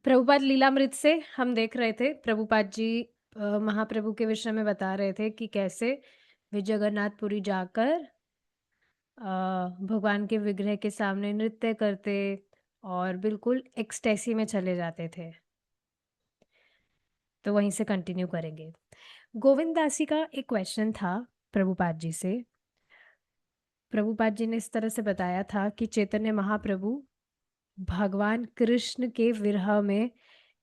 प्रभुपाद लीलामृत से हम देख रहे थे प्रभुपाद जी महाप्रभु के विषय में बता रहे थे कि कैसे वे जगन्नाथपुरी जाकर भगवान के विग्रह के सामने नृत्य करते और बिल्कुल एक्सटेसी में चले जाते थे। तो वहीं से कंटिन्यू करेंगे। गोविंद दासी का एक क्वेश्चन था प्रभुपाद जी से। प्रभुपाद जी ने इस तरह से बताया था कि चैतन्य महाप्रभु भगवान कृष्ण के विरह में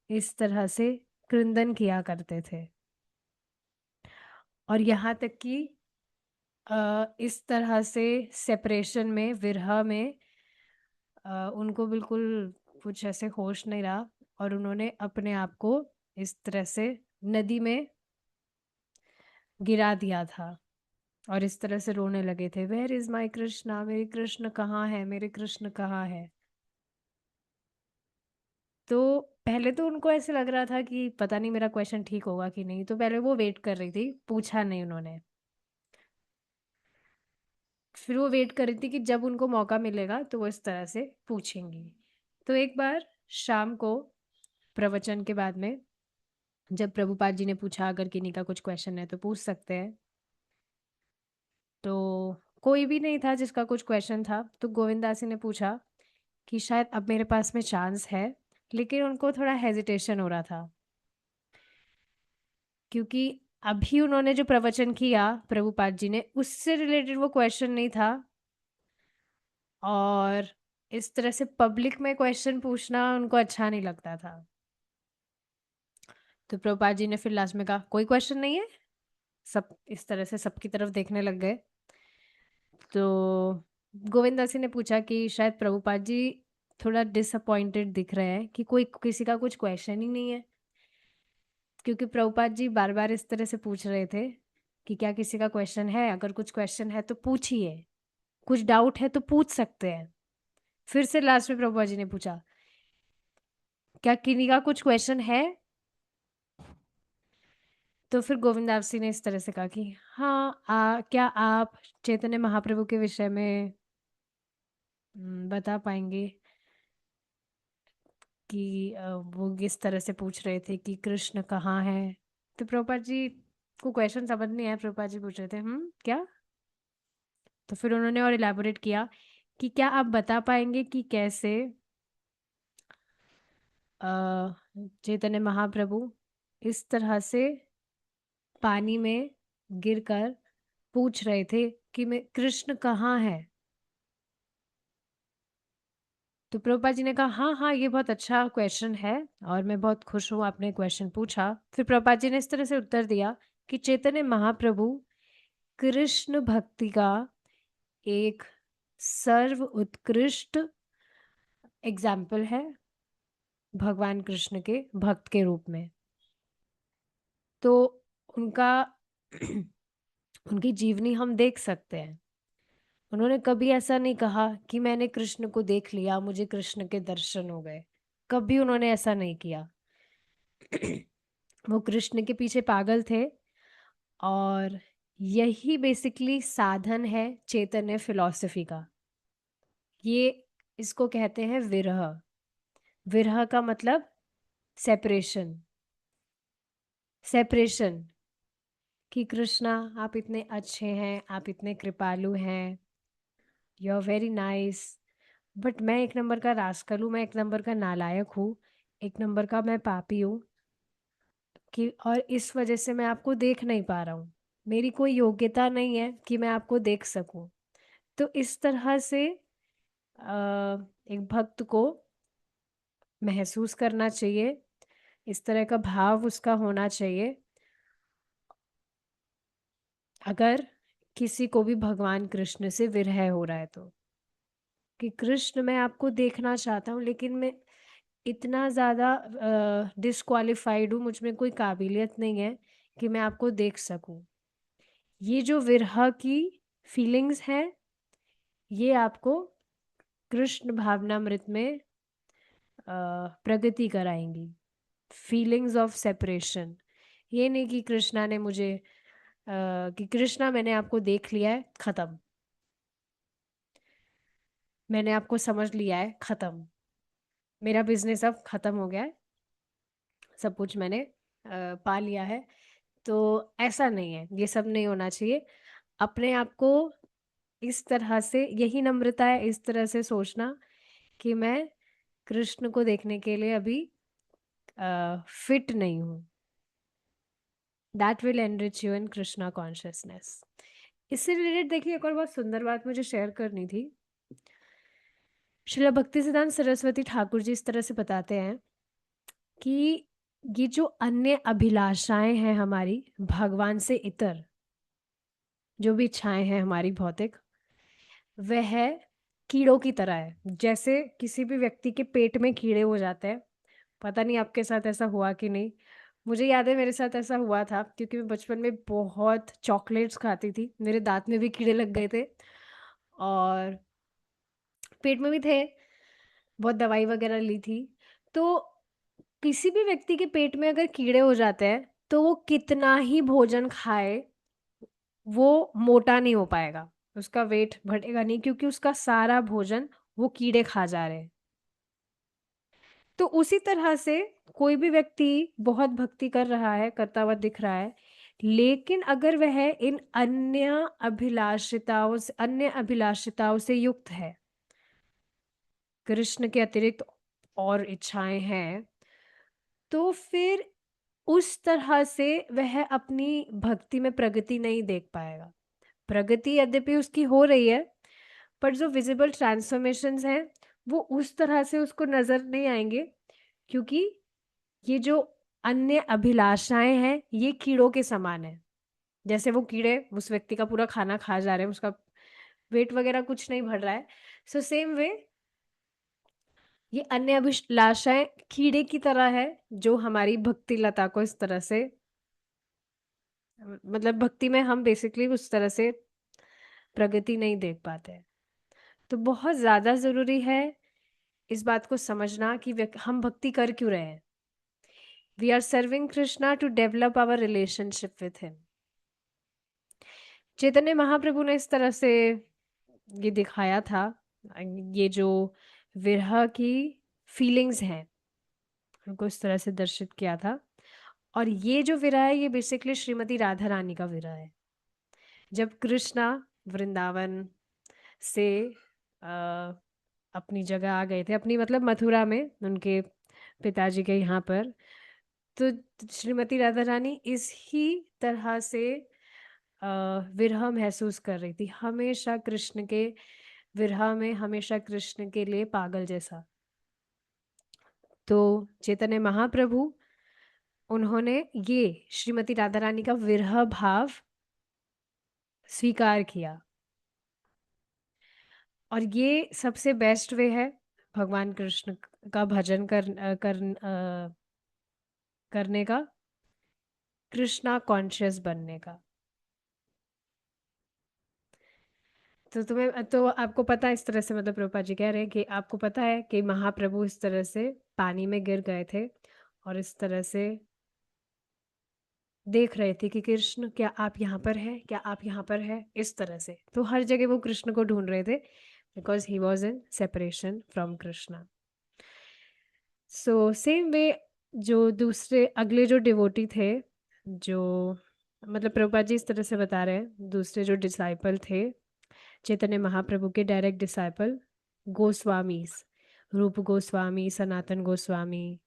इस तरह से क्रंदन किया करते थे और यहाँ तक कि इस तरह से सेपरेशन में विरह में उनको बिल्कुल कुछ ऐसे होश नहीं रहा और उन्होंने अपने आप को इस तरह से नदी में गिरा दिया था और इस तरह से रोने लगे थे, वेयर इज माई कृष्णा, मेरे कृष्ण कहाँ है, मेरे कृष्ण कहाँ है। तो पहले तो उनको ऐसे लग रहा था कि पता नहीं मेरा क्वेश्चन ठीक होगा कि नहीं, तो पहले वो वेट कर रही थी, पूछा नहीं उन्होंने। फिर वो वेट कर रही थी कि जब उनको मौका मिलेगा तो वो इस तरह से पूछेंगी। तो एक बार शाम को प्रवचन के बाद में जब प्रभुपाद जी ने पूछा अगर किन्हीं का कुछ क्वेश्चन है तो पूछ सकते हैं, तो कोई भी नहीं था जिसका कुछ क्वेश्चन था। तो गोविंदासी ने पूछा कि शायद अब मेरे पास में चांस है, लेकिन उनको थोड़ा हेजिटेशन हो रहा था क्योंकि अभी उन्होंने जो प्रवचन किया प्रभुपाद जी ने उससे रिलेटेड वो क्वेश्चन नहीं था और इस तरह से पब्लिक में क्वेश्चन पूछना उनको अच्छा नहीं लगता था। तो प्रभुपाद जी ने फिर लास्ट में कहा कोई क्वेश्चन नहीं है, सब इस तरह से सबकी तरफ देखने लग गए। तो गोविंदासी ने पूछा कि शायद प्रभुपाद जी थोड़ा डिसअपॉइंटेड दिख रहे हैं कि कोई किसी का कुछ क्वेश्चन ही नहीं है, क्योंकि प्रभुपाद जी बार बार इस तरह से पूछ रहे थे कि क्या किसी का क्वेश्चन है, अगर कुछ क्वेश्चन है तो पूछिए, कुछ डाउट है तो पूछ सकते हैं। फिर से लास्ट में प्रभुपाद जी ने पूछा क्या किन्हीं का कुछ क्वेश्चन है। तो फिर गोविंदास जी ने इस तरह से कहा कि हाँ, क्या आप चैतन्य महाप्रभु के विषय में बता पाएंगे कि वो किस तरह से पूछ रहे थे कि कृष्ण कहाँ है। तो प्रभुपाद जी को क्वेश्चन समझ नहीं आया, प्रभुपाद जी पूछ रहे थे क्या। तो फिर उन्होंने और इलेबोरेट किया कि क्या आप बता पाएंगे कि कैसे चैतन्य महाप्रभु इस तरह से पानी में गिरकर पूछ रहे थे कि मैं कृष्ण कहाँ है। तो प्रभुपाद जी ने कहा हाँ हाँ, ये बहुत अच्छा क्वेश्चन है और मैं बहुत खुश हूँ आपने क्वेश्चन पूछा। फिर प्रभुपाद जी ने इस तरह से उत्तर दिया कि चैतन्य महाप्रभु कृष्ण भक्ति का एक सर्व उत्कृष्ट एग्जाम्पल है भगवान कृष्ण के भक्त के रूप में। तो उनका उनकी जीवनी हम देख सकते हैं। उन्होंने कभी ऐसा नहीं कहा कि मैंने कृष्ण को देख लिया, मुझे कृष्ण के दर्शन हो गए। कभी उन्होंने ऐसा नहीं किया। वो कृष्ण के पीछे पागल थे और यही बेसिकली साधन है चैतन्य फिलॉसफी का। ये इसको कहते हैं विरह। विरह का मतलब सेपरेशन। सेपरेशन कि कृष्णा आप इतने अच्छे हैं, आप इतने कृपालु हैं, you are very nice, but मैं एक नंबर का रास्कल हूँ, मैं एक नंबर का नालायक हूँ, एक नंबर का मैं पापी हूँ कि और इस वजह से मैं आपको देख नहीं पा रहा हूँ। मेरी कोई योग्यता नहीं है कि मैं आपको देख सकूं। तो इस तरह से एक भक्त को महसूस करना चाहिए, इस तरह का भाव उसका होना चाहिए अगर किसी को भी भगवान कृष्ण से विरह हो रहा है तो, कि कृष्ण मैं आपको देखना चाहता हूँ लेकिन मैं इतना ज़्यादा डिस्क्वालिफाइड हूँ, मुझ में कोई काबिलियत नहीं है कि मैं आपको देख सकूं। ये जो विरह की फीलिंग्स हैं ये आपको कृष्ण भावनामृत में प्रगति कराएंगी। फीलिंग्स ऑफ सेपरेशन, ये नहीं कि कृष्णा ने मुझे कि कृष्णा मैंने आपको देख लिया है, खत्म, मैंने आपको समझ लिया है, खत्म, मेरा बिजनेस अब खत्म हो गया है, सब कुछ मैंने पा लिया है। तो ऐसा नहीं है, ये सब नहीं होना चाहिए। अपने आप को इस तरह से, यही नम्रता है, इस तरह से सोचना कि मैं कृष्ण को देखने के लिए अभी फिट नहीं हूँ। That will enrich you in Krishna consciousness. इससे रिलेटेड देखिए, एक और बहुत सुंदर बात मुझे शेयर करनी थी। श्रील भक्तिसिद्धांत सरस्वती ठाकुर जी इस तरह से बताते हैं कि ये जो अन्य अभिलाषाएं हैं हमारी भगवान से इतर, जो भी इच्छाएं हैं हमारी भौतिक, वह कीड़ों की तरह है। जैसे किसी भी व्यक्ति के पेट में कीड़े हो जाते हैं, पता नहीं आपके साथ ऐसा हुआ कि नहीं, मुझे याद है मेरे साथ ऐसा हुआ था, क्योंकि मैं बचपन में बहुत चॉकलेट्स खाती थी, मेरे दांत में भी कीड़े लग गए थे और पेट में भी थे, बहुत दवाई वगैरह ली थी। तो किसी भी व्यक्ति के पेट में अगर कीड़े हो जाते हैं तो वो कितना ही भोजन खाए, वो मोटा नहीं हो पाएगा, उसका वेट बढ़ेगा नहीं, क्योंकि उसका सारा भोजन वो कीड़े खा जा रहे हैं। तो उसी तरह से कोई भी व्यक्ति बहुत भक्ति कर रहा है, करता हुआ दिख रहा है, लेकिन अगर वह इन अन्य अभिलाषिताओं से युक्त है, कृष्ण के अतिरिक्त और इच्छाएं हैं, तो फिर उस तरह से वह अपनी भक्ति में प्रगति नहीं देख पाएगा। प्रगति यद्यपि उसकी हो रही है, पर जो विजिबल ट्रांसफॉर्मेशंस हैं वो उस तरह से उसको नजर नहीं आएंगे, क्योंकि ये जो अन्य अभिलाषाएं हैं ये कीड़ों के समान है। जैसे वो कीड़े उस व्यक्ति का पूरा खाना खा जा रहे हैं, उसका वेट वगैरह कुछ नहीं बढ़ रहा है, सो सेम वे ये अन्य अभिलाषाएं कीड़े की तरह है, जो हमारी भक्ति लता को इस तरह से, मतलब भक्ति में हम बेसिकली उस तरह से प्रगति नहीं देख पाते हैं। तो बहुत ज्यादा जरूरी है इस बात को समझना कि हम भक्ति कर क्यों रहे हैं। We are serving Krishna to develop our relationship with him. Chaitanya Mahaprabhu ने इस तरह से ये दिखाया था, ये जो विरह की फीलिंग्स हैं उनको इस तरह से दर्शित किया था। और ये जो विरह है ये बेसिकली श्रीमती राधा रानी का विरह है। जब कृष्णा वृंदावन से अपनी जगह आ गए थे, अपनी मतलब मथुरा में उनके पिताजी के यहाँ पर, तो श्रीमती राधा रानी इस ही तरह से विरह महसूस कर रही थी, हमेशा कृष्ण के विरह में, हमेशा कृष्ण के लिए पागल जैसा। तो चैतन्य महाप्रभु, उन्होंने ये श्रीमती राधा रानी का विरह भाव स्वीकार किया, और ये सबसे बेस्ट वे है भगवान कृष्ण का भजन करने का, कृष्णा कॉन्शियस बनने का। तो तुम्हें तो आपको पता है इस तरह से, मतलब प्रभुपाद जी कह रहे हैं कि आपको पता है कि महाप्रभु इस तरह से पानी में गिर गए थे और इस तरह से देख रहे थे कि कृष्ण क्या आप यहाँ पर है, क्या आप यहाँ पर है, इस तरह से। तो हर जगह वो कृष्ण को ढूंढ रहे थे, because he was in separation from Krishna. So same way जो दूसरे अगले जो डिवोटी थे, जो मतलब प्रभुपाद जी इस तरह से बता रहे हैं, दूसरे जो डिसाइपल थे चैतन्य महाप्रभु के डायरेक्ट डिसाइपल, गोस्वामीस, रूप गोस्वामी, सनातन गोस्वामी,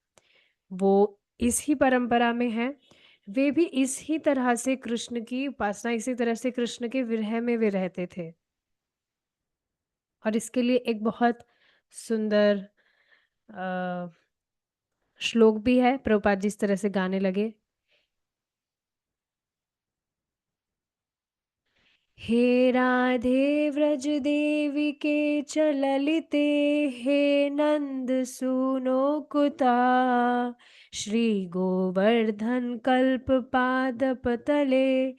वो इस ही परंपरा में है। वे भी इस ही तरह से कृष्ण की उपासना, इसी तरह से कृष्ण के विरह में वे रहते थे। और इसके लिए एक बहुत सुंदर श्लोक भी है, प्रभुपाद जी इस तरह से गाने लगे, हे राधे व्रज देवी के चललिते, हे नंद सुनो कुता, श्री गोवर्धन कल्प पादप तले,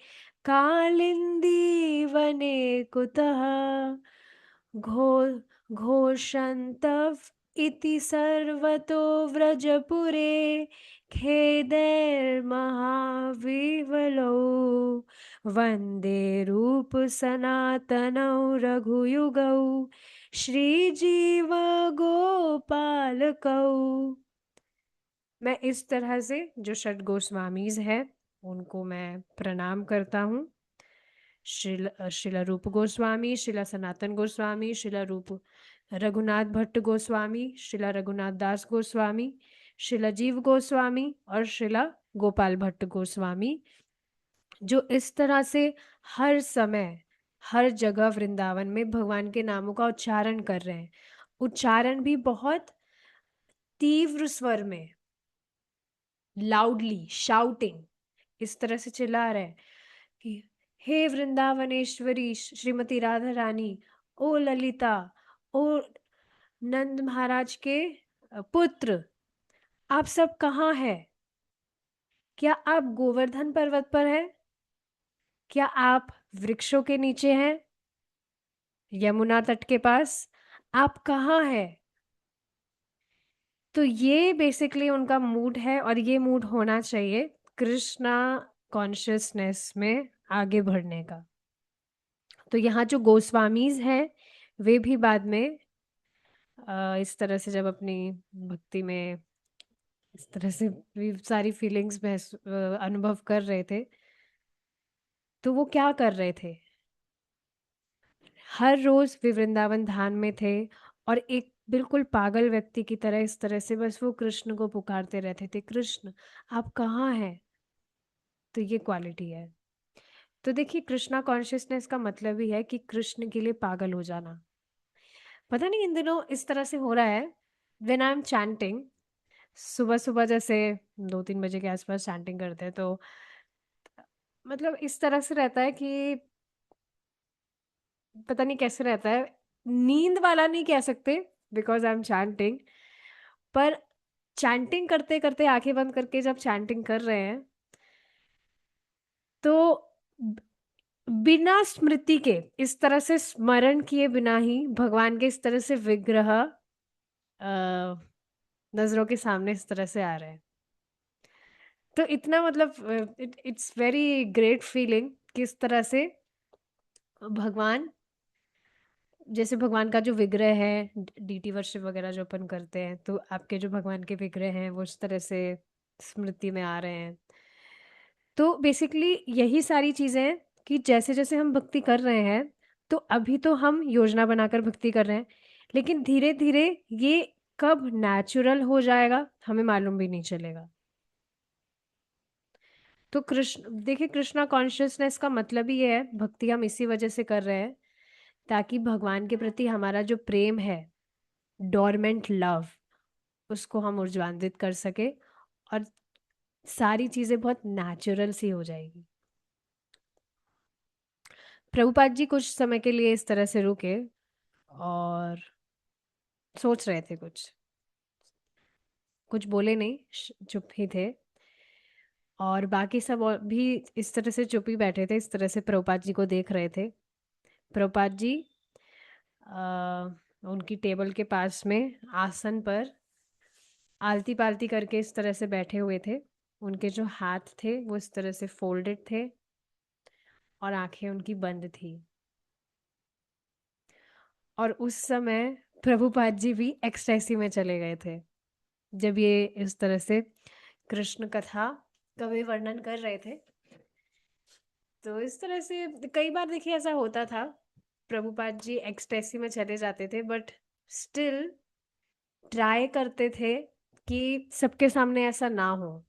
कालिंदी वने कुतः, घो घोषन्तव इति सर्वतो व्रजपुरे, खेदैर्महाविवलौ, वन्दे रूप सनातनौ रघुयुगौ, श्रीजीव गोपालकौ। मैं इस तरह से जो षट गोस्वामीज है उनको मैं प्रणाम करता हूँ। शिला रूप गोस्वामी, शिला सनातन गोस्वामी, शिला रूप रघुनाथ भट्ट गोस्वामी, शिला रघुनाथ दास गोस्वामी, शिला जीव गोस्वामी और शिला गोपाल भट्ट गोस्वामी, जो इस तरह से हर समय हर जगह वृंदावन में भगवान के नामों का उच्चारण कर रहे हैं। उच्चारण भी बहुत तीव्र स्वर में, लाउडली शाउटिंग, इस तरह से चिल्ला रहे हैं कि हे वृंदावनेश्वरी श्रीमती राधा रानी, ओ ललिता, ओ नंद महाराज के पुत्र, आप सब कहाँ हैं? क्या आप गोवर्धन पर्वत पर हैं? क्या आप वृक्षों के नीचे हैं? यमुना तट के पास? आप कहाँ हैं? तो ये बेसिकली उनका मूड है और ये मूड होना चाहिए कृष्णा कॉन्शियसनेस में आगे बढ़ने का। तो यहाँ जो गोस्वामीज हैं वे भी बाद में इस तरह से जब अपनी भक्ति में इस तरह से भी सारी फीलिंग्स में अनुभव कर रहे थे, तो वो क्या कर रहे थे, हर रोज वे वृंदावन धाम में थे और एक बिल्कुल पागल व्यक्ति की तरह इस तरह से बस वो कृष्ण को पुकारते रहते थे, कृष्ण आप कहाँ हैं। तो ये क्वालिटी है। तो देखिए कृष्णा कॉन्शियसनेस का मतलब ही है कि कृष्ण के लिए पागल हो जाना। पता नहीं इन दिनों इस तरह से हो रहा है, व्हेन आई एम चैंटिंग, सुबह सुबह जैसे 2-3 बजे के आसपास चैंटिंग करते हैं, तो मतलब इस तरह से रहता है कि पता नहीं कैसे रहता है, नींद वाला नहीं कह सकते बिकॉज आई एम चैंटिंग, पर चैंटिंग करते करते आंखें बंद करके जब चैंटिंग कर रहे हैं तो बिना स्मृति के, इस तरह से स्मरण किए बिना ही भगवान के इस तरह से विग्रह नजरों के सामने इस तरह से आ रहे हैं। तो इतना मतलब इट्स वेरी ग्रेट फीलिंग किस तरह से भगवान, जैसे भगवान का जो विग्रह है, डीटी वर्शिप वगैरह जो अपन करते हैं, तो आपके जो भगवान के विग्रह हैं वो इस तरह से स्मृति में आ रहे हैं। तो बेसिकली यही सारी चीजें हैं कि जैसे जैसे हम भक्ति कर रहे हैं, तो अभी तो हम योजना बनाकर भक्ति कर रहे हैं, लेकिन धीरे धीरे ये कब नेचुरल हो जाएगा हमें मालूम भी नहीं चलेगा। तो कृष्ण देखिए, कृष्णा कॉन्शियसनेस का मतलब ही ये है, भक्ति हम इसी वजह से कर रहे हैं ताकि भगवान के प्रति हमारा जो प्रेम है, डोरमेंट लव, उसको हम ऊर्ज्वान्वित कर सके और सारी चीजें बहुत नेचुरल सी हो जाएगी। प्रभुपाद जी कुछ समय के लिए इस तरह से रुके और सोच रहे थे, कुछ कुछ बोले नहीं, चुप ही थे। और बाकी सब और भी इस तरह से चुप ही बैठे थे, इस तरह से प्रभुपाद जी को देख रहे थे। प्रभुपाद जी उनकी टेबल के पास में आसन पर आलती पालती करके इस तरह से बैठे हुए थे। उनके जो हाथ थे वो इस तरह से फोल्डेड थे और आंखें उनकी बंद थी। और उस समय प्रभुपाद जी भी एक्सटेसी में चले गए थे जब ये इस तरह से कृष्ण कथा का वे वर्णन कर रहे थे। तो इस तरह से कई बार देखिए ऐसा होता था, प्रभुपाद जी एक्सटेसी में चले जाते थे बट स्टिल ट्राई करते थे कि सबके सामने ऐसा ना हो।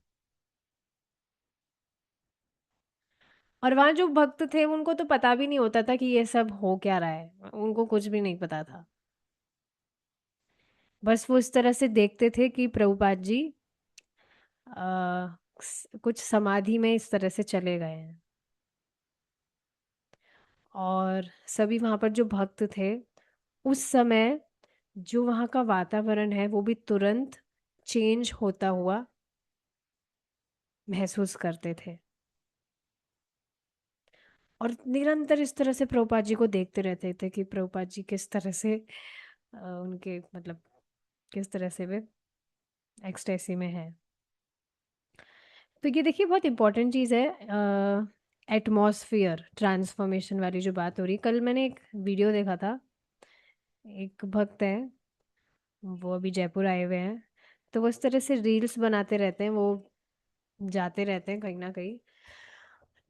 और वहां जो भक्त थे उनको तो पता भी नहीं होता था कि ये सब हो क्या रहा है, उनको कुछ भी नहीं पता था। बस वो इस तरह से देखते थे कि प्रभुपाद जी कुछ समाधि में इस तरह से चले गए हैं। और सभी वहां पर जो भक्त थे उस समय, जो वहाँ का वातावरण है वो भी तुरंत चेंज होता हुआ महसूस करते थे। और निरंतर इस तरह से प्रभुपाद जी को देखते रहते थे कि प्रभुपाद जी किस तरह से उनके मतलब किस तरह से वे एक्सटेसी में है। तो ये देखिए बहुत इंपॉर्टेंट चीज़ है, एटमॉस्फियर ट्रांसफॉर्मेशन वाली जो बात हो रही। कल मैंने एक वीडियो देखा था, एक भक्त है, वो अभी जयपुर आए हुए हैं, तो वो इस तरह से रील्स बनाते रहते हैं, वो जाते रहते हैं कहीं ना कहीं।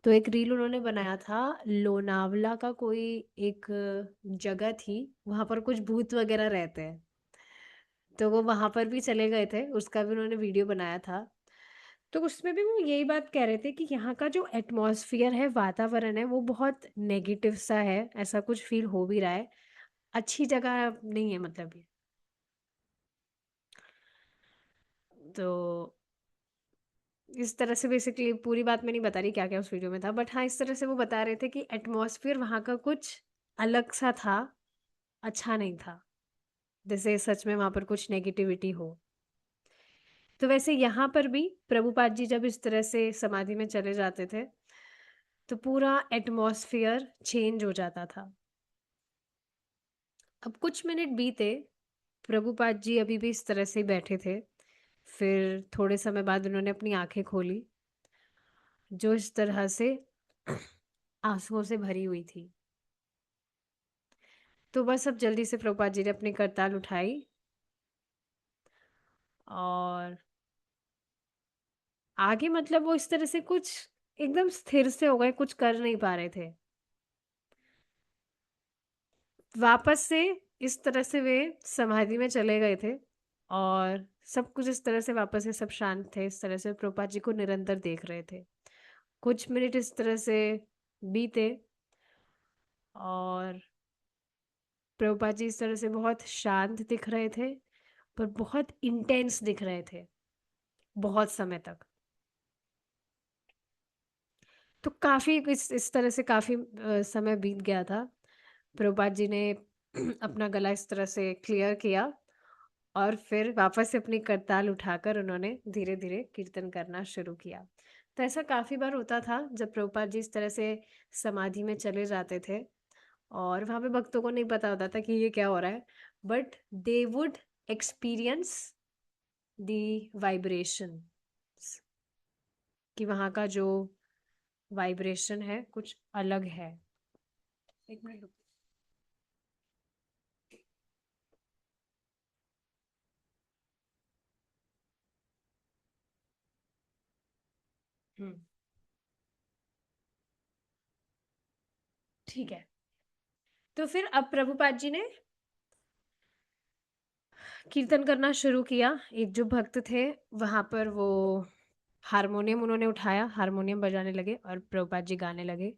तो एक रील उन्होंने बनाया था, लोनावला का कोई एक जगह थी, वहां पर कुछ भूत वगैरह रहते हैं। तो वो वहां पर भी चले गए थे, उसका भी उन्होंने वीडियो बनाया था। तो उसमें भी वो यही बात कह रहे थे कि यहाँ का जो एटमॉस्फेयर है, वातावरण है, वो बहुत नेगेटिव सा है, ऐसा कुछ फील हो भी रहा है। अच्छी जगह नहीं है मतलब ये। तो इस तरह से बेसिकली पूरी बात मैं नहीं बता रही क्या क्या उस वीडियो में था, बट हाँ इस तरह से वो बता रहे थे कि एटमॉस्फेयर वहाँ का कुछ अलग सा था, अच्छा नहीं था, जैसे सच में वहाँ पर कुछ नेगेटिविटी हो। तो वैसे यहाँ पर भी प्रभुपाद जी जब इस तरह से समाधि में चले जाते थे, तो पूरा एटमॉस्फेयर चेंज हो जाता था। अब कुछ मिनट बीते, प्रभुपाद जी अभी भी इस तरह से ही बैठे थे। फिर थोड़े समय बाद उन्होंने अपनी आंखें खोली, जो इस तरह से आंसुओं से भरी हुई थी। तो बस अब जल्दी से प्रभुपाद जी ने अपनी करताल उठाई और आगे मतलब वो इस तरह से कुछ एकदम स्थिर से हो गए, कुछ कर नहीं पा रहे थे। वापस से इस तरह से वे समाधि में चले गए थे, और सब कुछ इस तरह से वापस से सब शांत थे, इस तरह से प्रभुपाद जी को निरंतर देख रहे थे। कुछ मिनट इस तरह से बीते, और प्रभुपाद जी इस तरह से बहुत शांत दिख रहे थे, पर बहुत इंटेंस दिख रहे थे बहुत समय तक। तो काफी इस तरह से काफी समय बीत गया था। प्रभुपाद जी ने अपना गला इस तरह से क्लियर किया, और फिर वापस से अपनी करताल उठाकर उन्होंने धीरे धीरे कीर्तन करना शुरू किया। तो ऐसा काफी बार होता था जब प्रभुपाद जी इस तरह से समाधि में चले जाते थे, और वहां पे भक्तों को नहीं पता होता था कि ये क्या हो रहा है, but they would experience the vibration, कि वहाँ का जो वाइब्रेशन है कुछ अलग है। एक मिनट रुको। हम्म। ठीक है। तो फिर अब प्रभुपाद जी ने कीर्तन करना शुरू किया। एक जो भक्त थे वहां पर, वो हारमोनियम उन्होंने उठाया, हारमोनियम बजाने लगे और प्रभुपाद जी गाने लगे,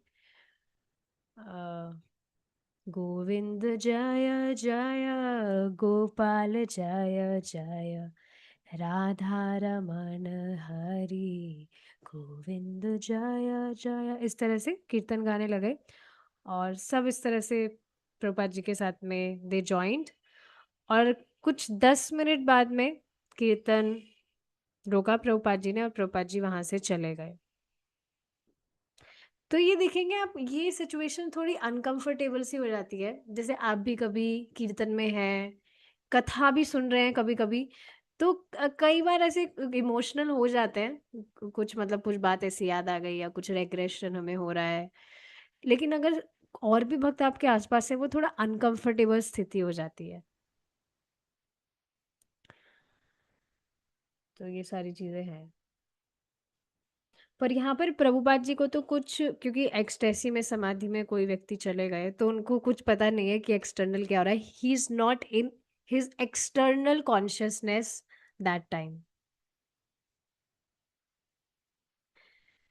गोविंद जय जय, गोपाल जय जय, राधा रमन हरि, गोविंद जय जय, इस तरह से कीर्तन गाने लगे। और सब इस तरह से प्रभुपाद जी के साथ में दे जॉइंट। और कुछ 10 मिनट बाद में कीर्तन रोका प्रभुपाद जी ने, और प्रभुपाद जी वहां से चले गए। तो ये देखेंगे आप, ये सिचुएशन थोड़ी अनकंफर्टेबल सी हो जाती है। जैसे आप भी कभी कीर्तन में हैं, कथा भी सुन रहे हैं कभी कभी, तो कई बार ऐसे इमोशनल हो जाते हैं, कुछ मतलब कुछ बात ऐसी याद आ गई या कुछ रेग्रेशन हमें हो रहा है। लेकिन अगर और भी भक्त आपके आसपास है, वो थोड़ा अनकंफर्टेबल स्थिति हो जाती है। तो ये सारी चीजें हैं। पर यहाँ पर प्रभुपाद जी को तो कुछ, क्योंकि एक्सटेसी में समाधि में कोई व्यक्ति चले गए, तो उनको कुछ पता नहीं है कि एक्सटर्नल क्या हो रहा है। He is not in his external consciousness that time.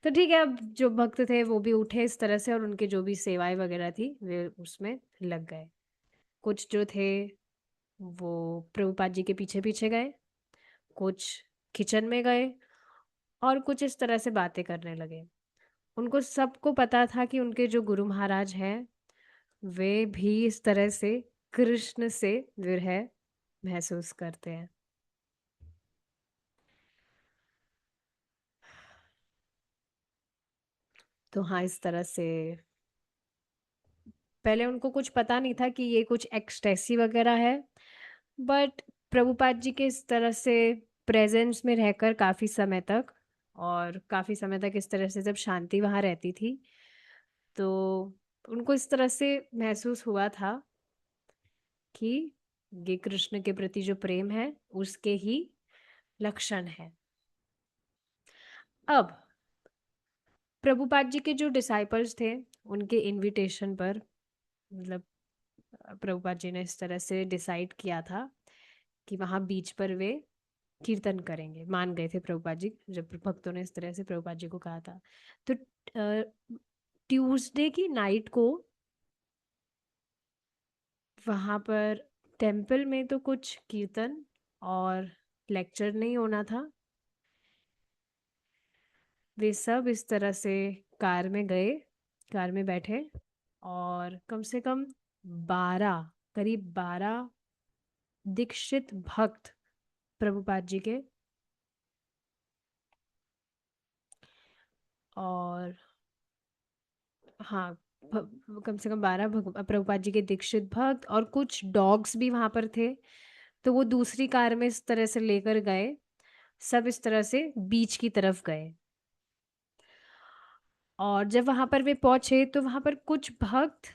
तो ठीक है, अब जो भक्त थे वो भी उठे इस तरह से, और उनकी जो भी सेवाएं वगैरह थी वे उसमें लग गए। कुछ जो थे वो प्रभुपाद जी के पीछे पीछे गए, कुछ किचन में गए, और कुछ इस तरह से बातें करने लगे। उनको सबको पता था कि उनके जो गुरु महाराज हैं वे भी इस तरह से कृष्ण से विरह महसूस करते हैं। तो हाँ इस तरह से पहले उनको कुछ पता नहीं था कि ये कुछ एक्सटेसी वगैरह है, बट प्रभुपाद जी के इस तरह से प्रेजेंस में रहकर काफी समय तक, और काफी समय तक इस तरह से जब शांति वहां रहती थी, तो उनको इस तरह से महसूस हुआ था कि ये कृष्ण के प्रति जो प्रेम है उसके ही लक्षण है। अब प्रभुपाद जी के जो डिसाइपल्स थे, उनके इनविटेशन पर, मतलब प्रभुपाद जी ने इस तरह से डिसाइड किया था कि वहाँ बीच पर वे कीर्तन करेंगे। मान गए थे प्रभुपाद जी, जब भक्तों ने इस तरह से प्रभुपाद जी को कहा था। तो ट्यूसडे की नाइट को वहाँ पर टेम्पल में तो कुछ कीर्तन और लेक्चर नहीं होना था। वे सब इस तरह से कार में गए, कार में बैठे, और कम से कम 12, करीब 12 दीक्षित भक्त प्रभुपाद जी के, और हाँ, कम से कम 12 प्रभुपाद जी के दीक्षित भक्त और कुछ डॉग्स भी वहां पर थे। तो वो दूसरी कार में इस तरह से लेकर गए, सब इस तरह से बीच की तरफ गए। और जब वहां पर वे पहुंचे तो वहां पर कुछ भक्त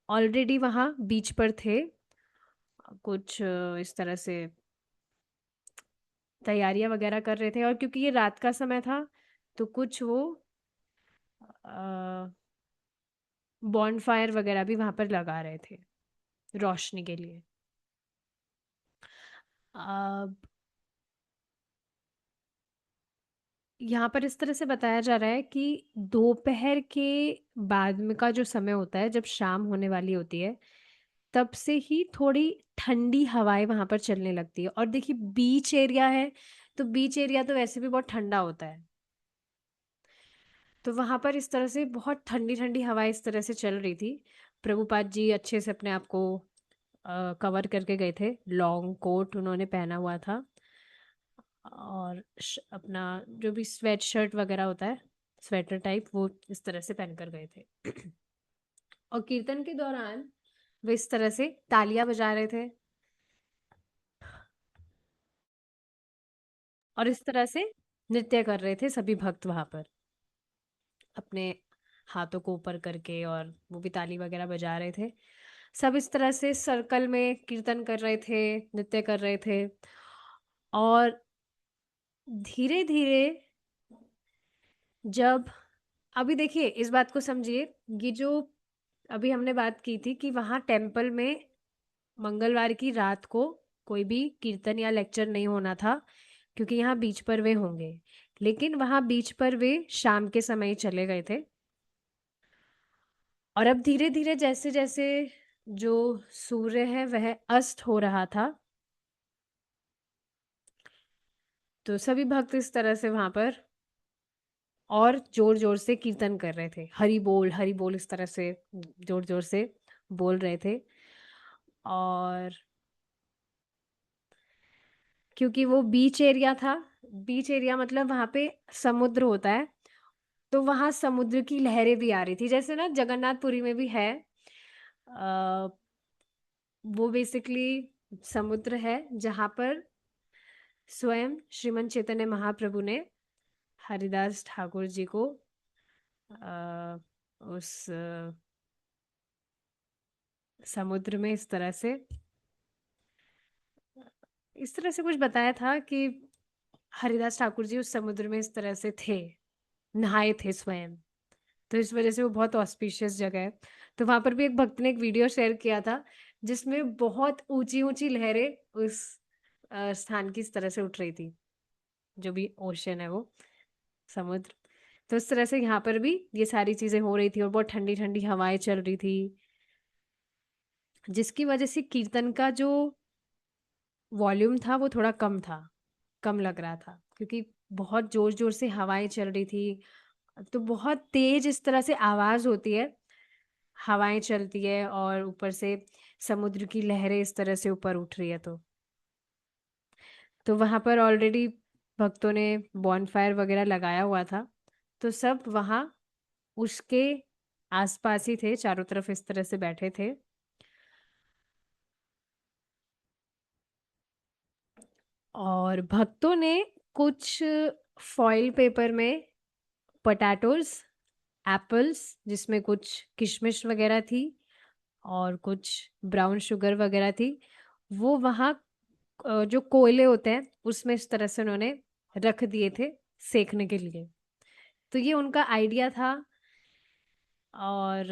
ऑलरेडी वहां बीच पर थे, कुछ इस तरह से तैयारियां वगैरह कर रहे थे। और क्योंकि ये रात का समय था तो कुछ वो बॉनफायर वगैरह भी वहां पर लगा रहे थे रोशनी के लिए। अब यहाँ पर इस तरह से बताया जा रहा है कि दोपहर के बाद में का जो समय होता है, जब शाम होने वाली होती है, तब से ही थोड़ी ठंडी हवाएं वहां पर चलने लगती है। और देखिए बीच एरिया है, तो बीच एरिया तो वैसे भी बहुत ठंडा होता है। तो वहां पर इस तरह से बहुत ठंडी ठंडी हवाएं इस तरह से चल रही थी। प्रभुपाद जी अच्छे से अपने आप को कवर करके गए थे, लॉन्ग कोट उन्होंने पहना हुआ था, और अपना जो भी स्वेट शर्ट वगैरह होता है, स्वेटर टाइप, वो इस तरह से पहन कर गए थे। और कीर्तन के दौरान वे इस तरह से तालियां बजा रहे थे और इस तरह से नृत्य कर रहे थे सभी भक्त वहां पर, अपने हाथों को ऊपर करके, और वो भी ताली वगैरह बजा रहे थे। सब इस तरह से सर्कल में कीर्तन कर रहे थे, नृत्य कर रहे थे। और धीरे धीरे, जब, अभी देखिए इस बात को समझिए, ये जो अभी हमने बात की थी कि वहां टेम्पल में मंगलवार की रात को कोई भी कीर्तन या लेक्चर नहीं होना था, क्योंकि यहाँ बीच पर वे होंगे। लेकिन वहां बीच पर वे शाम के समय ही चले गए थे। और अब धीरे धीरे जैसे जैसे जो सूर्य है वह अस्त हो रहा था, तो सभी भक्त इस तरह से वहां पर और जोर जोर से कीर्तन कर रहे थे, हरि बोल इस तरह से जोर जोर से बोल रहे थे। और क्योंकि वो बीच एरिया था, बीच एरिया मतलब वहां पे समुद्र होता है, तो वहां समुद्र की लहरें भी आ रही थी, जैसे ना जगन्नाथपुरी में भी है। आ, वो बेसिकली समुद्र है जहां पर स्वयं श्रीमन चैतन्य महाप्रभु ने हरिदास ठाकुर जी को उस समुद्र में इस तरह से कुछ बताया था कि हरिदास ठाकुर जी उस समुद्र में इस तरह से थे, नहाए थे स्वयं। तो इस वजह से वो बहुत ऑस्पिशियस जगह है। तो वहां पर भी एक भक्त ने एक वीडियो शेयर किया था जिसमें बहुत ऊंची ऊंची लहरें उस स्थान की इस तरह से उठ रही थी, जो भी ओशन है वो, समुद्र। तो इस तरह से यहाँ पर भी ये सारी चीजें हो रही थी और बहुत ठंडी ठंडी हवाएं चल रही थी, जिसकी वजह से कीर्तन का जो वॉल्यूम था वो थोड़ा कम था, कम लग रहा था, क्योंकि बहुत जोर जोर से हवाएं चल रही थी। तो बहुत तेज इस तरह से आवाज होती है, हवाएं चलती है और ऊपर से समुद्र की लहरें इस तरह से ऊपर उठ रही है। तो वहां पर ऑलरेडी भक्तों ने बॉनफायर वगैरह लगाया हुआ था, तो सब वहां उसके आसपास ही थे, चारों तरफ इस तरह से बैठे थे। और भक्तों ने कुछ फॉइल पेपर में पोटैटोज, एप्पल्स, जिसमें कुछ किशमिश वगैरह थी और कुछ ब्राउन शुगर वगैरह थी, वो वहाँ जो कोयले होते हैं उसमें इस तरह से उन्होंने रख दिए थे सेकने के लिए। तो ये उनका आइडिया था। और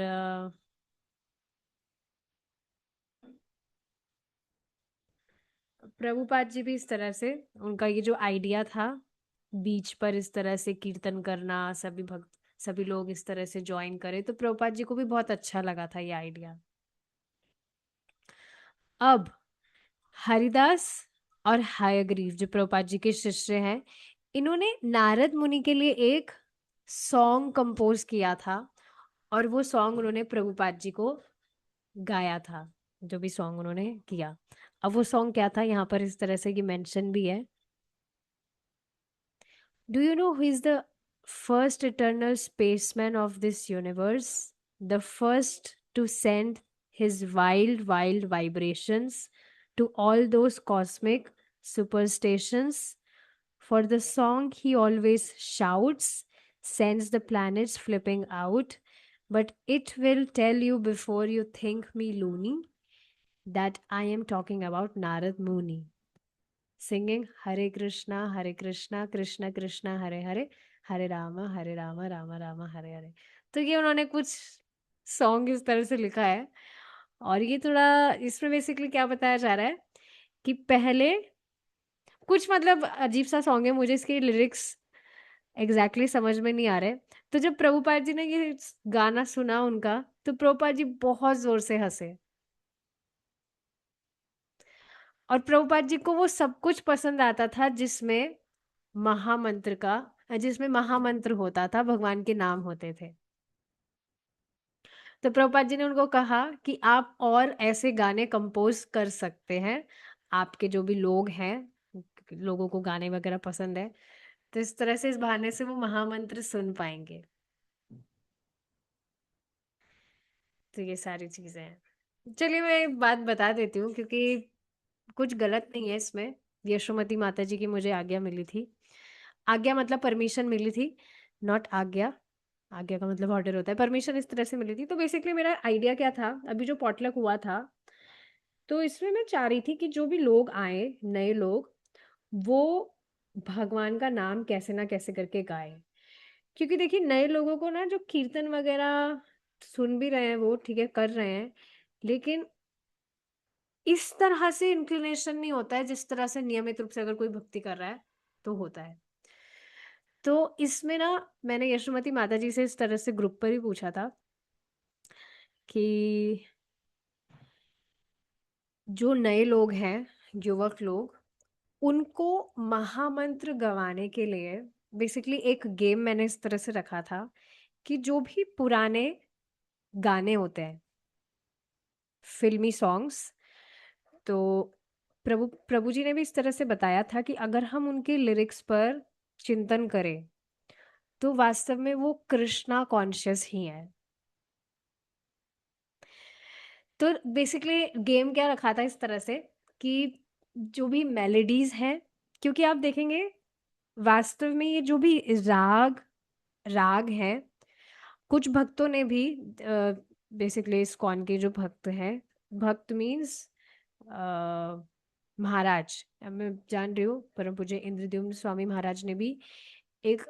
प्रभुपाद जी भी इस तरह से, उनका ये जो आइडिया था बीच पर इस तरह से कीर्तन करना, सभी भक्त, सभी लोग इस तरह से ज्वाइन करें, तो प्रभुपाद जी को भी बहुत अच्छा लगा था ये आइडिया। अब हरिदास और हयग्रीव जो प्रभुपाद जी के शिष्य हैं, इन्होंने नारद मुनि के लिए एक सॉन्ग कंपोज किया था, और वो सॉन्ग उन्होंने प्रभुपाद जी को गाया था, जो भी सॉन्ग उन्होंने किया। अब वो सॉन्ग क्या था, यहाँ पर इस तरह से कि मेंशन भी है। Do you know who is the first eternal spaceman of this universe? The first to send his wild, wild vibrations to all those cosmic superstations. For the song he always shouts, sends the planets flipping out. But it will tell you before you think me loony that I am talking about Narad Muni. Singing Hare Krishna, Krishna Krishna, Hare Hare, Hare Rama, Rama Rama, Hare Hare. तो ये उन्होंने कुछ song इस तरह से लिखा है। और ये थोड़ा इसमें बेसिकली क्या बताया जा रहा है कि पहले कुछ मतलब अजीब सा सॉन्ग है, मुझे इसके लिरिक्स एग्जैक्टली समझ में नहीं आ रहे। तो जब प्रभुपाद जी ने ये गाना सुना उनका, तो प्रभुपाद जी बहुत जोर से हंसे। और प्रभुपाद जी को वो सब कुछ पसंद आता था जिसमें महामंत्र होता था, भगवान के नाम होते थे। तो प्रभुपाद जी ने उनको कहा कि आप और ऐसे गाने कंपोज कर सकते हैं, आपके जो भी लोग हैं, लोगों को गाने वगैरह पसंद है, तो इस तरह से इस बहाने से वो महामंत्र सुन पाएंगे। तो ये सारी चीजें हैं। चलिए मैं एक बात बता देती हूँ, क्योंकि कुछ गलत नहीं है इसमें। यशोमती माता जी की मुझे आज्ञा मिली थी, आज्ञा मतलब परमिशन मिली थी, नॉट आज्ञा। आज्ञा का मतलब ऑर्डर होता है, परमिशन इस तरह से मिली थी। तो बेसिकली मेरा आइडिया क्या था, अभी जो पॉटलक हुआ था, तो इसमें मैं चाह रही थी कि जो भी लोग आए, नए लोग, वो भगवान का नाम कैसे ना कैसे करके गाए। क्योंकि देखिए नए लोगों को ना, जो कीर्तन वगैरह सुन भी रहे हैं वो ठीक है कर रहे हैं, लेकिन इस तरह से इंक्लिनेशन नहीं होता है जिस तरह से नियमित रूप से अगर कोई भक्ति कर रहा है तो होता है। तो इसमें ना मैंने यशोमती माता जी से इस तरह से ग्रुप पर ही पूछा था कि जो नए लोग हैं, युवक लोग, उनको महामंत्र गवाने के लिए बेसिकली एक गेम मैंने इस तरह से रखा था कि जो भी पुराने गाने होते हैं, फिल्मी सॉन्ग्स, तो प्रभु प्रभु जी ने भी इस तरह से बताया था कि अगर हम उनके लिरिक्स पर चिंतन करें तो वास्तव में वो कृष्णा कॉन्शियस ही है। तो बेसिकली गेम क्या रखा था इस तरह से कि जो भी मेलोडीज हैं, क्योंकि आप देखेंगे वास्तव में ये जो भी राग राग हैं, कुछ भक्तों ने भी, बेसिकली इस्कॉन के जो भक्त हैं, भक्त मीन्स महाराज, मैं जान रही हूँ, परम पूज्य इंद्रद्युम्न स्वामी महाराज ने भी एक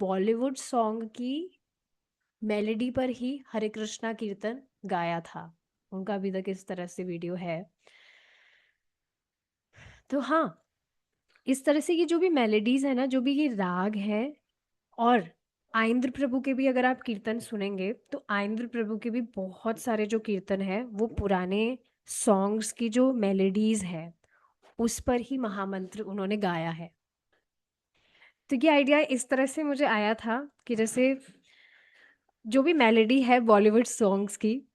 बॉलीवुड सॉन्ग की मेलोडी पर ही हरे कृष्णा कीर्तन गाया था। उनका अभी तक इस तरह से वीडियो है। तो हाँ, इस तरह से ये जो भी मेलोडीज है ना, जो भी ये राग है, और आइंद्र प्रभु के भी अगर आप कीर्तन सुनेंगे तो आइंद्र प्रभु के भी बहुत सारे जो कीर्तन है वो पुराने सॉन्ग्स की जो मेलोडीज है उस पर ही महामंत्र उन्होंने गाया है। तो ये आइडिया इस तरह से मुझे आया था कि जैसे जो भी मेलोडी है बॉलीवुड सॉन्ग्स की,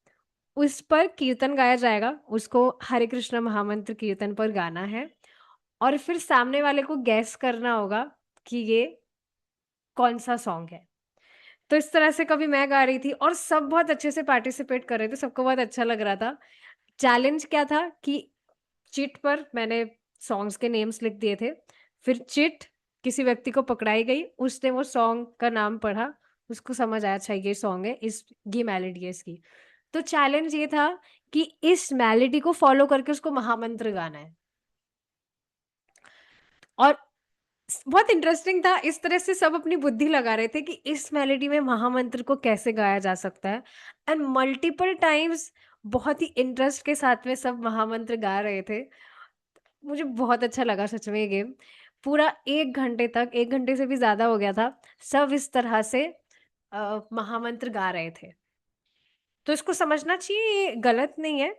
उस पर कीर्तन गाया जाएगा, उसको हरे कृष्ण महामंत्र कीर्तन पर गाना है, और फिर सामने वाले को गैस करना होगा कि ये कौन सा सॉन्ग है। तो इस तरह से कभी मैं गा रही थी और सब बहुत अच्छे से पार्टिसिपेट कर रहे थे, सबको बहुत अच्छा लग रहा था। चैलेंज क्या था कि चिट पर मैंने सॉन्ग्स के नेम्स लिख दिए थे, फिर चिट किसी व्यक्ति को पकड़ाई गई, उसने वो सॉन्ग का नाम पढ़ा, उसको समझ आया अच्छा ये सॉन्ग है, इस ये मेलोडी है इसकी। तो चैलेंज ये था कि इस मेलोडी को फॉलो करके उसको महामंत्र गाना है। और बहुत इंटरेस्टिंग था, इस तरह से सब अपनी बुद्धि लगा रहे थे कि इस मेलेडी में महामंत्र को कैसे गाया जा सकता है। एंड मल्टीपल टाइम्स बहुत ही इंटरेस्ट के साथ में सब महामंत्र गा रहे थे। मुझे बहुत अच्छा लगा सच में ये गेम। पूरा 1 घंटे तक, 1 घंटे से भी ज्यादा हो गया था, सब इस तरह से महामंत्र गा रहे थे। तो इसको समझना चाहिए, ये गलत नहीं है,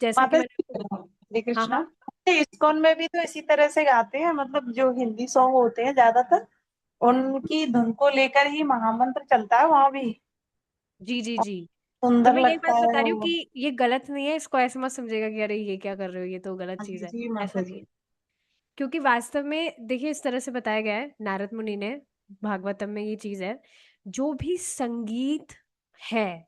जैसा कि माता मैंने जी, आपको। हरे हाँ कृष्णा। हाँ। इस्कॉन में भी तो इसी तरह से गाते हैं, मतलब जो हिंदी सॉन्ग होते हैं ज्यादातर उनकी धुन को लेकर ही महामंत्र चलता है वहां भी। जी जी जी। तो सुंदर मैं यही लगता बात है बता रही हूँ वो। कि ये गलत नहीं है, इसको ऐसे मत समझेगा कि अरे ये क्या कर रहे हो, ये तो गलत हाँ चीज जी है। जी ऐसा माता नहीं है। जी। क्योंकि वास्तव में देखिए इस तरह से बताया गया है नारद मुनि ने, भागवतम में ये चीज है, जो भी संगीत है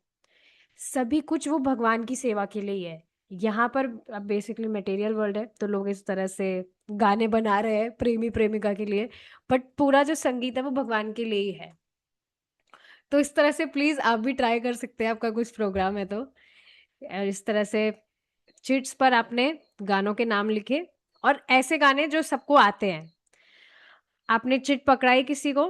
सभी कुछ वो भगवान की सेवा के लिए ही है। यहाँ पर अब बेसिकली मटेरियल वर्ल्ड है तो लोग इस तरह से गाने बना रहे हैं प्रेमी प्रेमिका के लिए, बट पूरा जो संगीत है वो भगवान के लिए ही है। तो इस तरह से प्लीज आप भी ट्राई कर सकते हैं, आपका कुछ प्रोग्राम है तो। और इस तरह से चिट्स पर आपने गानों के नाम लिखे, और ऐसे गाने जो सबको आते हैं। आपने चिट पकड़ाई किसी को,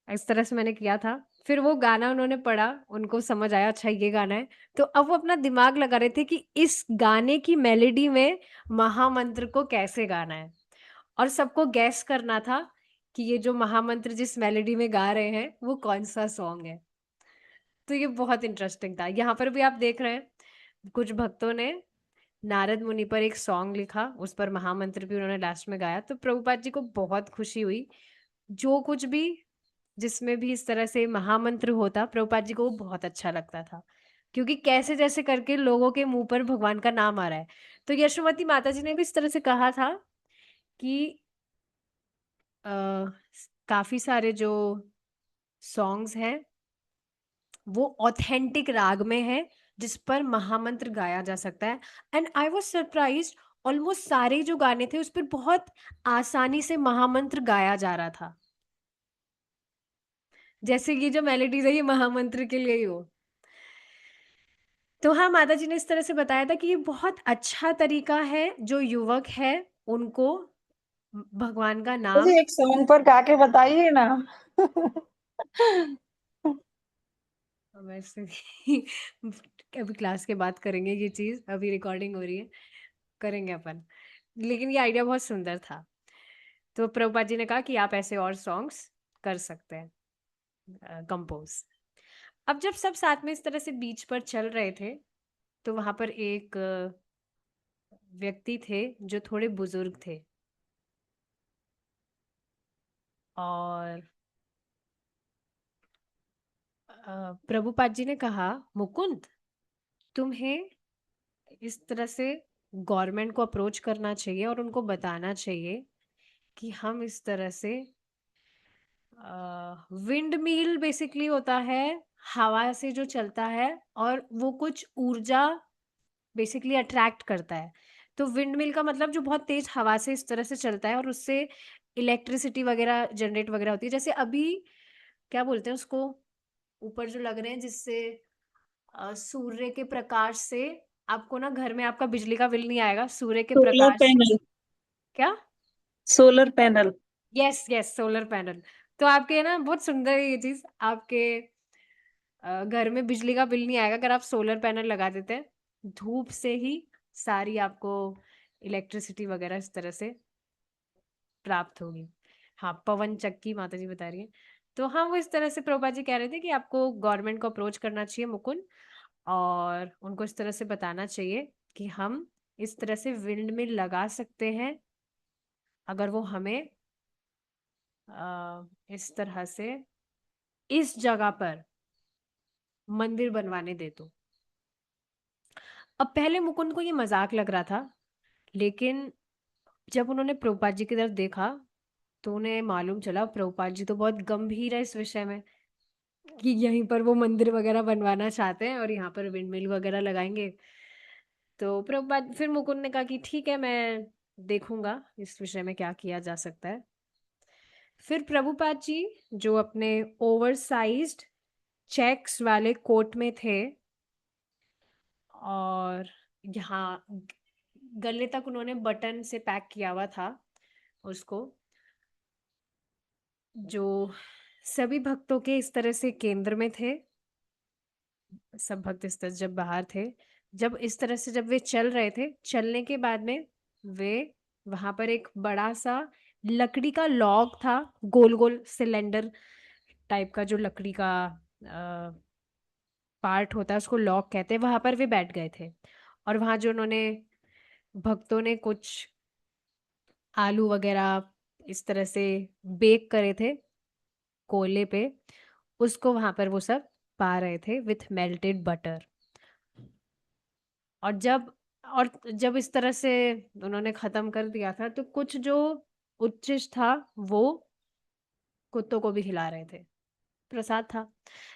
इस तरह से मैंने किया था, फिर वो गाना उन्होंने पढ़ा, उनको समझ आया अच्छा ये गाना है, तो अब वो अपना दिमाग लगा रहे थे कि इस गाने की मेलेडी में महामंत्र को कैसे गाना है। और सबको गैस करना था कि ये जो महामंत्र जिस मेलेडी में गा रहे हैं वो कौन सा सॉन्ग है। तो ये बहुत इंटरेस्टिंग था। यहाँ पर भी आप देख रहे हैं कुछ भक्तों ने नारद मुनि पर एक सॉन्ग लिखा, उस पर महामंत्र भी उन्होंने लास्ट में गाया, तो प्रभुपाद जी को बहुत खुशी हुई। जो कुछ भी जिसमें भी इस तरह से महामंत्र होता प्रभुपाद जी को वो बहुत अच्छा लगता था, क्योंकि कैसे जैसे करके लोगों के मुंह पर भगवान का नाम आ रहा है। तो यशोमती माता जी ने भी इस तरह से कहा था कि आ, काफी सारे जो सॉन्ग्स हैं वो ऑथेंटिक राग में है जिस पर महामंत्र गाया जा सकता है। And I was surprise, almost सारे जो गाने थे उस पर बहुत आसानी से महामंत्र गाया जा रहा था, जैसे ये जो मेलेडीज है ये महामंत्र के लिए ही हो। तो हाँ, माता जी ने इस तरह से बताया था कि ये बहुत अच्छा तरीका है जो युवक है उनको भगवान का नाम। मुझे एक सॉन्ग पर गा के बताइए ना। वैसे अभी क्लास के बाद करेंगे ये चीज, अभी रिकॉर्डिंग हो रही है, करेंगे अपन। लेकिन ये आइडिया बहुत सुंदर था। तो प्रभुपाद जी ने कहा कि आप ऐसे और सॉन्ग्स कर सकते हैं कंपोज। अब जब सब साथ में इस तरह से बीच पर चल रहे थे तो वहां पर एक व्यक्ति थे जो थोड़े बुजुर्ग थे, और प्रभुपाद जी ने कहा मुकुंद, तुम्हें इस तरह से गवर्नमेंट को अप्रोच करना चाहिए और उनको बताना चाहिए कि हम इस तरह से, विंड मिल बेसिकली होता है हवा से जो चलता है, और वो कुछ ऊर्जा बेसिकली अट्रैक्ट करता है। तो विंड मिल का मतलब जो बहुत तेज हवा से इस तरह से चलता है और उससे इलेक्ट्रिसिटी वगैरह जनरेट वगैरह होती है, जैसे अभी क्या बोलते हैं उसको, ऊपर जो लग रहे हैं जिससे सूर्य के प्रकाश से आपको ना घर में आपका बिजली का बिल नहीं आएगा, सूर्य के सोलर प्रकाश से। पैनल। क्या? Solar panel. Yes yes, solar panel. तो आपके ना बहुत सुंदर है ये चीज, आपके घर में बिजली का बिल नहीं आएगा अगर आप सोलर पैनल लगा देते हैं। धूप से ही सारी आपको इलेक्ट्रिसिटी वगैरह इस तरह से प्राप्त होगी। हाँ, पवन चक्की माता जी बता रही है। तो हाँ, वो इस तरह से प्रभुपा जी कह रहे थे कि आपको गवर्नमेंट को अप्रोच करना चाहिए मुकुंद, और उनको इस तरह से बताना चाहिए कि हम इस तरह से विंड मिल लगा सकते हैं अगर वो हमें इस तरह से इस जगह पर मंदिर बनवाने दे तो। अब पहले मुकुंद को ये मजाक लग रहा था, लेकिन जब उन्होंने प्रभुपाद जी की तरफ देखा तो उन्हें मालूम चला प्रभुपाद जी तो बहुत गंभीर है इस विषय में, कि यहीं पर वो मंदिर वगैरह बनवाना चाहते हैं और यहाँ पर विंडमिल वगैरह लगाएंगे। तो प्रभुपाद फिर मुकुंद ने कहा कि ठीक है, मैं देखूंगा इस विषय में क्या किया जा सकता है। फिर प्रभुपाद जी जो अपने ओवरसाइज्ड चेक्स वाले कोट में थे, और यहाँ गले तक उन्होंने बटन से पैक किया हुआ था उसको, जो सभी भक्तों के इस तरह से केंद्र में थे। सब भक्त इस तरह जब बाहर थे, जब इस तरह से जब वे चल रहे थे, चलने के बाद में वे वहां पर एक बड़ा सा लकड़ी का लॉग था, गोल गोल सिलेंडर टाइप का, जो लकड़ी का पार्ट होता है उसको लॉग कहते हैं, वहां पर वे बैठ गए थे। और वहां जो उन्होंने भक्तों ने कुछ आलू वगैरह इस तरह से बेक करे थे कोयले पे, उसको वहां पर वो सब पा रहे थे विथ मेल्टेड बटर। और जब इस तरह से उन्होंने खत्म कर दिया था, तो कुछ जो उच्छिष्ट था वो कुत्तों को भी खिला रहे थे, प्रसाद था।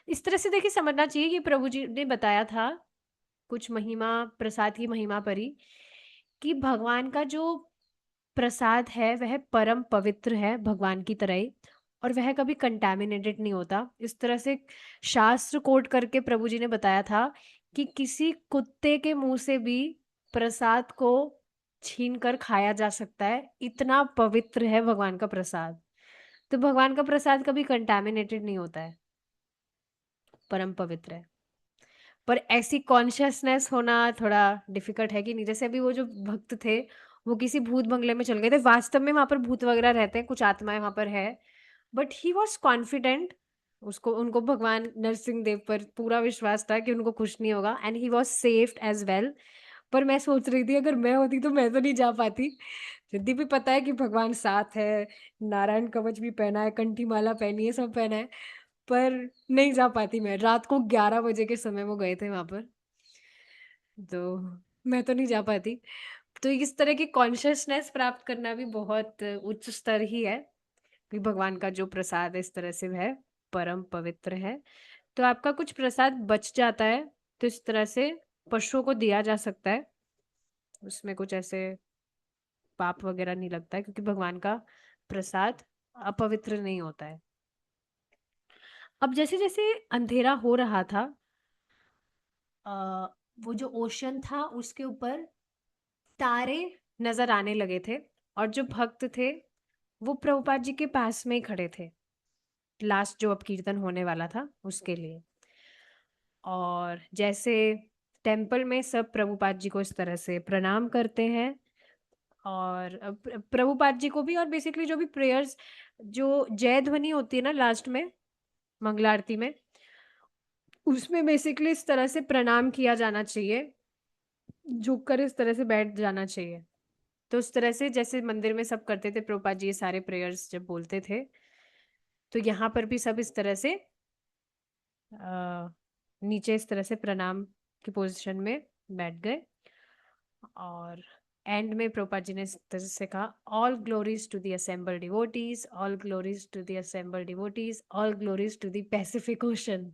इस तरह से देखिए समझना चाहिए कि प्रभु जी ने बताया था कुछ महिमा, प्रसाद की महिमा परी, कि भगवान का जो प्रसाद है वह परम पवित्र है भगवान की तरह ही, और वह कभी कंटैमिनेटेड नहीं होता। इस तरह से शास्त्र कोट करके प्रभु जी ने बताया था कि किसी कुत्ते के मुंह से भी प्रसाद को छीन कर खाया जा सकता है, इतना पवित्र है भगवान का प्रसाद। तो भगवान का प्रसाद कभी कंटैमिनेटेड नहीं होता है, परम पवित्र है। पर ऐसी कॉन्शियसनेस होना थोड़ा डिफिकल्ट है कि नहीं। जैसे अभी वो जो भक्त थे, वो किसी भूत बंगले में चल गए थे, वास्तव में वहां पर भूत वगैरह रहते हैं, कुछ आत्माएं वहां पर है, बट ही वॉज कॉन्फिडेंट। उसको उनको भगवान नरसिंह देव पर पूरा विश्वास था कि उनको कुछ नहीं होगा, and he was saved as well. पर मैं सोच रही थी अगर मैं होती तो मैं तो नहीं जा पाती। यदि भी पता है कि भगवान साथ है, नारायण कवच भी पहना है, कंठी माला पहनी है, सब पहना है, पर नहीं जा पाती। मैं रात को 11 बजे के समय वो गए थे वहां पर, तो मैं तो नहीं जा पाती। तो इस तरह की कॉन्शियसनेस प्राप्त करना भी बहुत उच्च स्तर ही है कि भगवान का जो प्रसाद है इस तरह से वह परम पवित्र है। तो आपका कुछ प्रसाद बच जाता है, तो इस तरह से पशुओं को दिया जा सकता है, उसमें कुछ ऐसे पाप वगैरह नहीं लगता है, क्योंकि भगवान का प्रसाद अपवित्र नहीं होता है। अब जैसे जैसे अंधेरा हो रहा था, वो जो ओशन था उसके ऊपर तारे नजर आने लगे थे, और जो भक्त थे वो प्रभुपाद जी के पास में ही खड़े थे, लास्ट जो अब कीर्तन होने वाला था उसके लिए। और जैसे टेम्पल में सब प्रभुपाद जी को इस तरह से प्रणाम करते हैं, और प्रभुपाद जी को भी, और बेसिकली जो भी प्रेयर्स, जो जय ध्वनि होती है ना लास्ट में मंगला आरती में, उसमें बेसिकली इस तरह से प्रणाम किया जाना चाहिए, झुक कर इस तरह से बैठ जाना चाहिए। तो उस तरह से जैसे मंदिर में सब करते थे, प्रभुपाद जी ये सारे प्रेयर्स जब बोलते थे, तो यहाँ पर भी सब इस तरह से नीचे इस तरह से प्रणाम की पोजीशन में बैठ गए। और एंड में प्रभुपाद जी ने इस तरह से कहा, all glories to the assembled devotees, all glories to the assembled devotees, all glories to the Pacific Ocean.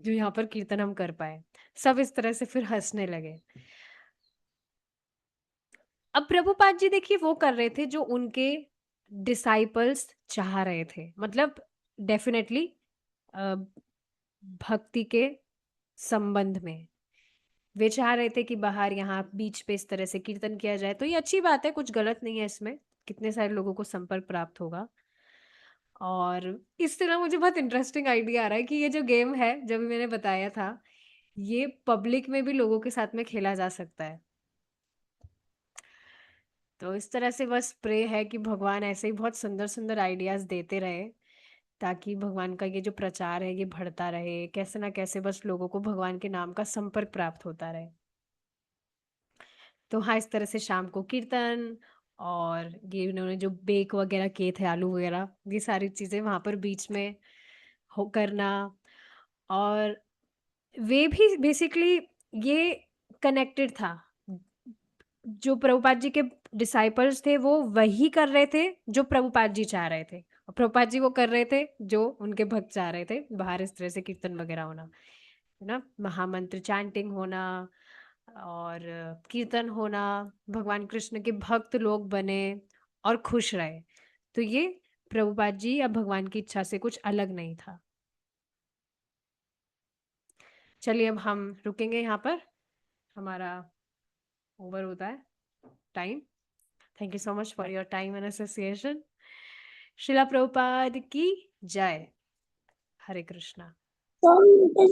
जो यहाँ पर कीर्तन हम कर पाए, सब इस तरह से फिर हंसने लगे। अब प्रभुपाद जी देखिए वो कर रहे थे जो उनके डिसाइपल्स चाह रहे थे, मतलब डेफिनेटली भक्ति के संबंध में वे चाह रहे थे कि बाहर यहाँ बीच पे इस तरह से कीर्तन किया जाए। तो ये अच्छी बात है, कुछ गलत नहीं है इसमें, कितने सारे लोगों को संपर्क प्राप्त होगा। और इस तरह मुझे बहुत इंटरेस्टिंग आइडिया आ रहा है कि ये जो गेम है, जब भी मैंने बताया था, ये पब्लिक में भी लोगों के साथ में खेला जा सकता है। तो इस तरह से बस प्रे है कि भगवान ऐसे ही बहुत सुंदर सुंदर आइडियाज देते रहे, ताकि भगवान का ये जो प्रचार है ये बढ़ता रहे, कैसे ना कैसे बस लोगों को भगवान के नाम का संपर्क प्राप्त होता रहे। तो हाँ, इस तरह से शाम को कीर्तन, और ये उन्होंने जो बेक वगैरह किए थे आलू वगैरह, ये सारी चीजें वहां पर बीच में हो करना। और वे भी बेसिकली ये कनेक्टेड था, जो प्रभुपाद जी के डिसाइपल्स थे वो वही कर रहे थे जो प्रभुपाद जी चाह रहे थे, और प्रभुपाद जी वो कर रहे थे जो उनके भक्त चाह रहे थे, बाहर इस तरह से कीर्तन वगैरह होना, है ना, महामंत्र चैंटिंग होना, और कीर्तन होना, भगवान कृष्ण के भक्त लोग बने और खुश रहे। तो ये प्रभुपाद जी या भगवान की इच्छा से कुछ अलग नहीं था। चलिए अब हम रुकेंगे यहाँ पर, हमारा ओवर होता है time. Thank you so much for your time and association. शिला प्रभुपाद की जय। हरे कृष्णा। सॉन्ग